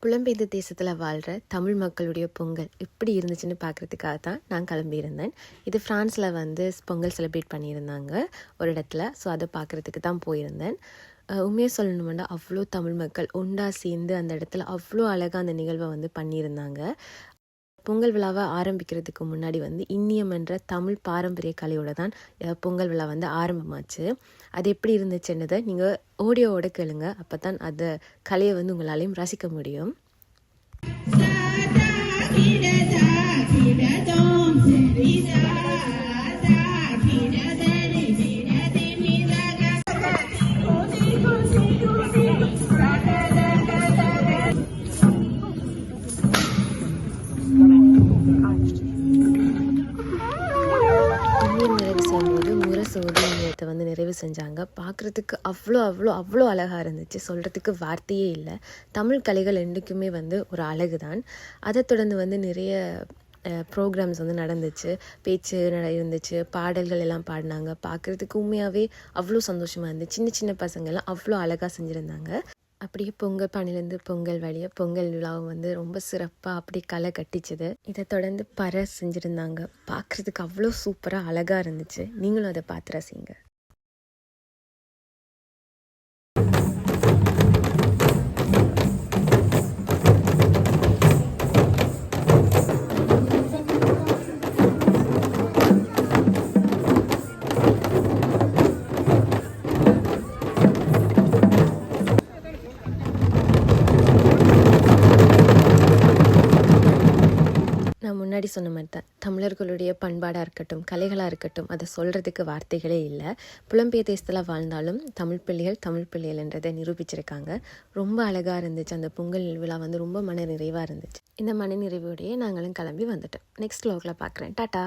புலம்பெயர்ந்த தேசத்தில் வாழ்கிற தமிழ் மக்களுடைய பொங்கல் எப்படி இருந்துச்சுன்னு பார்க்குறதுக்காக தான் நான் கிளம்பியிருந்தேன். இது ஃப்ரான்ஸில் பொங்கல் செலிப்ரேட் பண்ணியிருந்தாங்க ஒரு இடத்துல. ஸோ அதை பார்க்குறதுக்கு தான் போயிருந்தேன். உண்மையாக சொல்லணுமெண்டா அவ்வளோ தமிழ் மக்கள் ஒன்றா சேர்ந்து அந்த இடத்துல அவ்வளோ அழகாக அந்த நிகழ்வை பண்ணியிருந்தாங்க. பொங்கல் விழாவை ஆரம்பிக்கிறதுக்கு முன்னாடி இன்னியம் என்ற தமிழ் பாரம்பரிய கலையோட தான் பொங்கல் விழா ஆரம்பமாச்சு. அது எப்படி இருந்துச்சுன்றதை நீங்கள் ஆடியோவோட கேளுங்க. அப்போ தான் அந்த கலையை உங்களாலையும் ரசிக்க முடியும். நிறைவு செய்யும்போது முரசோதியத்தை நிறைவு செஞ்சாங்க. பார்க்குறதுக்கு அவ்வளோ அவ்வளோ அவ்வளோ அழகாக இருந்துச்சு. சொல்கிறதுக்கு வார்த்தையே இல்லை. தமிழ் கலைகள் என்றைக்குமே ஒரு அழகு தான். அதை தொடர்ந்து நிறைய ப்ரோக்ராம்ஸ் நடந்துச்சு. பேச்சு இருந்துச்சு, பாடல்கள் எல்லாம் பாடினாங்க. பார்க்குறதுக்கு உண்மையாகவே அவ்வளோ சந்தோஷமாக இருந்துச்சு. சின்ன சின்ன பசங்கள்லாம் அவ்வளோ அழகாக செஞ்சுருந்தாங்க. அப்படியே பொங்கல் பானையிலேருந்து பொங்கல் வழியாக பொங்கல் விழாவும் ரொம்ப சிறப்பாக அப்படி களை கட்டிச்சுது. இதை தொடர்ந்து பறை செஞ்சுருந்தாங்க. பார்க்குறதுக்கு அவ்வளோ சூப்பராக அழகாக இருந்துச்சு. நீங்களும் அதை பார்த்து ரசிங்க. நான் முன்னாடி சொன்ன மாதிரி தான் தமிழர்களுடைய பண்பாடாக இருக்கட்டும், கலைகளாக இருக்கட்டும், அதை சொல்கிறதுக்கு வார்த்தைகளே இல்லை. புலம்பெயர் தேசத்தில் வாழ்ந்தாலும் தமிழ் பிள்ளைகள் என்றதை நிரூபிச்சிருக்காங்க. ரொம்ப அழகாக இருந்துச்சு. அந்த பொங்கல் விழா ரொம்ப மன நிறைவாக இருந்துச்சு. இந்த மன நிறைவோடையே நாங்களும் கிளம்பி வந்துட்டோம். நெக்ஸ்ட் வ்ளாகில் பார்க்குறேன். டாட்டா.